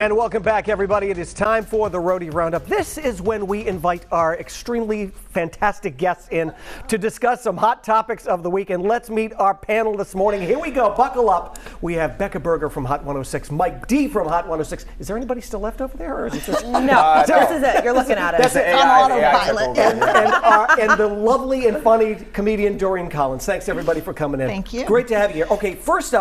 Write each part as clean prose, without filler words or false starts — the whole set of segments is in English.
And welcome back, everybody. It is time for the Roadie Roundup. This is when we invite our extremely fantastic guests in to discuss some hot topics of the week. And let's meet our panel this morning. Here we go. Buckle up. We have Becca Berger from Hot 106, Mike D from Hot 106. Is there anybody still left over there? Or is it just... No, this is it. You're looking at it. That's it. On autopilot. And the lovely and funny comedian Doreen Collins. Thanks, everybody, for coming in. Thank you. Great to have you here. Okay, first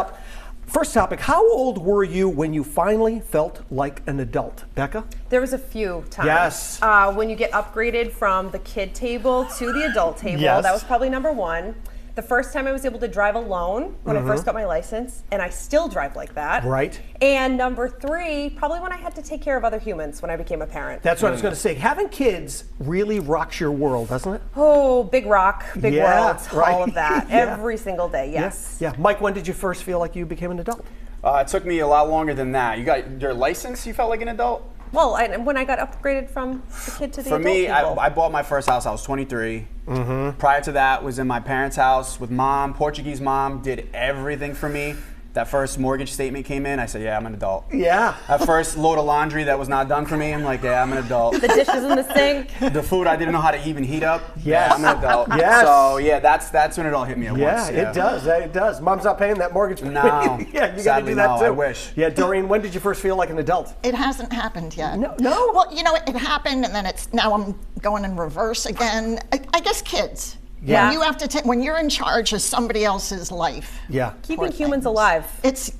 topic, how old were you when you finally felt like an adult? Becca? There was a few times. Yes. When you get upgraded from the kid table to the adult table, Yes. that was probably number one. The first time I was able to drive alone when I first got my license, and I still drive like that. Right. And number three, probably when I had to take care of other humans when I became a parent. That's what I was going to say. Having kids really rocks your world, doesn't it? Oh, big rock, big world, right. all of that, Yeah. every single day, yes. Yeah. Mike, when did you first feel like you became an adult? It took me a lot longer than that. You got your license, you felt like an adult? Well, when I got upgraded from the kid to the For adult me, table. I bought my first house, I was 23. Prior to that, was in my parents' house with mom, Portuguese mom, did everything for me. That first mortgage statement came in, I said, yeah, I'm an adult. Yeah. That first load of laundry that was not done for me, I'm like, yeah, I'm an adult. The dishes in the sink. The food I didn't know how to even heat up, Yes. yeah, I'm an adult. Yes. So yeah, that's when it all hit me at once. Yeah, it does. It does. Mom's not paying that mortgage. No. Yeah, you got to Sadly, do that no, too. I wish. Yeah, Doreen, when did you first feel like an adult? It hasn't happened yet. No? Well, it happened, and then now I'm going in reverse again. I guess kids. Yeah. When you have to when you're in charge of somebody else's life. Yeah. Keeping Poor humans things. alive. It's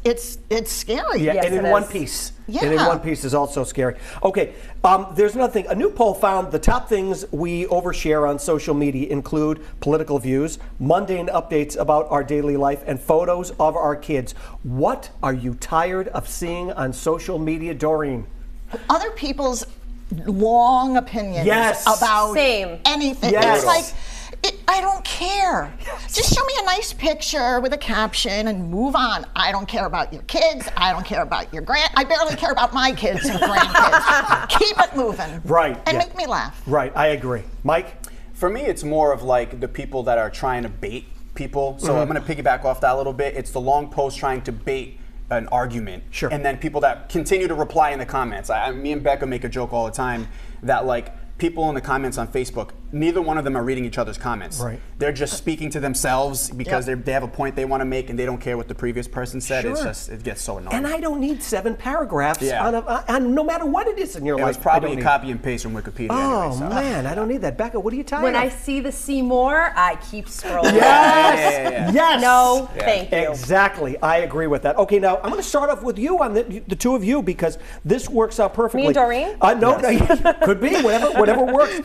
scary. Yeah, Yes, and in it one is. piece. Yeah. And in one piece is also scary. Okay, there's another thing. A new poll found the top things we overshare on social media include political views, mundane updates about our daily life, and photos of our kids. What are you tired of seeing on social media, Doreen? Other people's long opinions Yes. about Same. anything. Yes. It's like, I don't care. Just show me a nice picture with a caption and move on. I don't care about your kids. I don't care about your I barely care about my kids or grandkids. Keep it moving. Right, And yeah. make me laugh. Right, I agree. Mike? For me, it's more of like the people that are trying to bait people. So I'm going to piggyback off that a little bit. It's the long post trying to bait an argument. Sure. And then people that continue to reply in the comments. Me and Becca make a joke all the time that like people in the comments on Facebook, neither one of them are reading each other's comments. Right. They're just speaking to themselves because they have a point they want to make and they don't care what the previous person said. Sure. It's just, it gets so annoying. And I don't need 7 paragraphs Yeah. on no matter what it is in your it life. was I probably don't a need. copy and paste from Wikipedia Oh, anyway. So. man, I don't need that. Becca, what are you tired When of? I see the see more, I keep scrolling. Yes! Yeah. Yes! No, Yeah. thank you. Exactly. I agree with that. Okay, now I'm going to start off with you on the two of you because this works out perfectly. Me and Doreen? No, could be whatever works.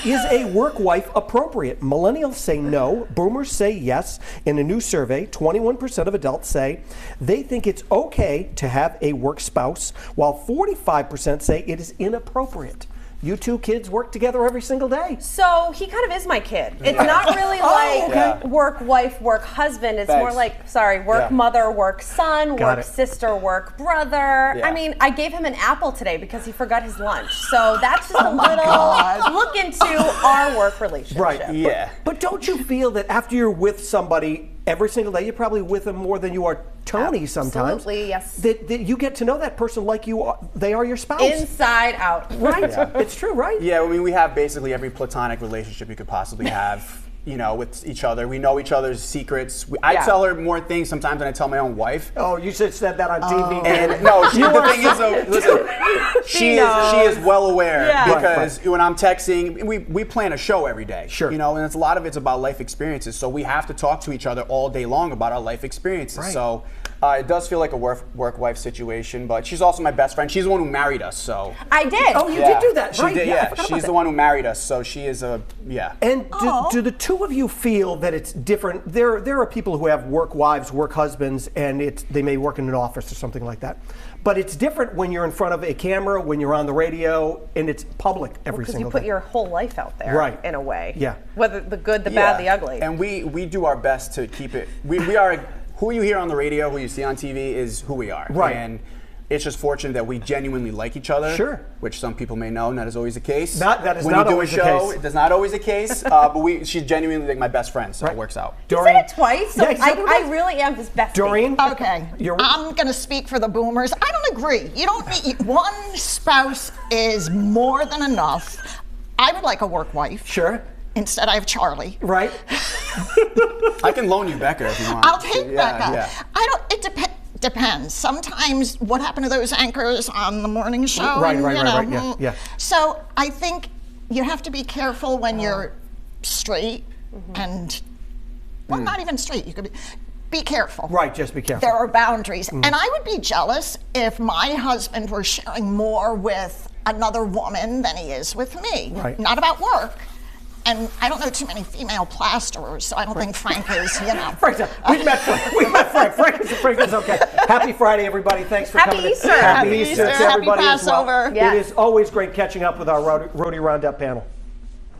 Is a work wife appropriate? Millennials say no. Boomers say yes. In a new survey, 21% of adults say they think it's okay to have a work spouse, while 45% say it is inappropriate. You two kids work together every single day. So he kind of is my kid. It's not really like okay. work wife, work husband. It's more Thanks. like, work Yeah. mother, work son, Got work it. sister, work brother. Yeah. I mean, I gave him an apple today because he forgot his lunch. So that's just a little look into our work relationship. Right. Yeah. But don't you feel that after you're with somebody every single day, you're probably with them more than you are Tony sometimes? Absolutely, yes. That you get to know that person like they are your spouse. Inside out. Right. It's true, right? Yeah, I mean, we have basically every platonic relationship you could possibly have, with each other. We know each other's secrets. I Yeah. tell her more things sometimes than I tell my own wife. Oh, you should have said that on TV. And no, the thing is, though, listen, she is well aware Yeah. because when I'm texting, we plan a show every day. Sure. And it's a lot of it's about life experiences. So we have to talk to each other all day long about our life experiences. Right. So it does feel like a work-wife situation, but she's also my best friend. She's the one who married us, so. I did. Oh, you did do that, She right? did, Yeah, I yeah. forgot about She's that. the one who married us, so she is yeah. And do the two of you feel that it's different? There are people who have work wives, work husbands, and they may work in an office or something like that. But it's different when you're in front of a camera, when you're on the radio, and it's public every Because single you put day. your whole life out there, Right. in a way. Yeah. Whether the good, the bad, the ugly. And we do our best to keep it. We are who you hear on the radio, who you see on TV is who we are. Right. And It's just fortunate that we genuinely like each other. Sure. Which some people may know, not is always the case. That is when not you do always a the show, case. It is not always the case. But she's genuinely like my best friend, so it works out. You said it twice, so Yeah, he said it I twice. really am his bestie. Doreen? Okay, You're- I'm going to speak for the boomers. I don't agree. You don't need one spouse is more than enough. I would like a work wife. Sure. Instead, I have Charlie. Right? I can loan you Becca if you want. I'll take Yeah, Becca. yeah. I don't. It depends. Sometimes what happened to those anchors on the morning show? Right, and, right, you right, know, right, yeah. So I think you have to be careful when you're straight and well, not even straight. You could be careful. Right, just be careful. There are boundaries. And I would be jealous if my husband were sharing more with another woman than he is with me. Right. Not about work. And I don't know too many female plasterers, so I don't think Frank is, you know. We met Frank. Frank is okay. Happy Friday, everybody. Thanks for Happy coming. Easter. Happy Happy Easter to Easter. everybody Happy as well. Passover. Yes. It is always great catching up with our Rhodey Roundup panel.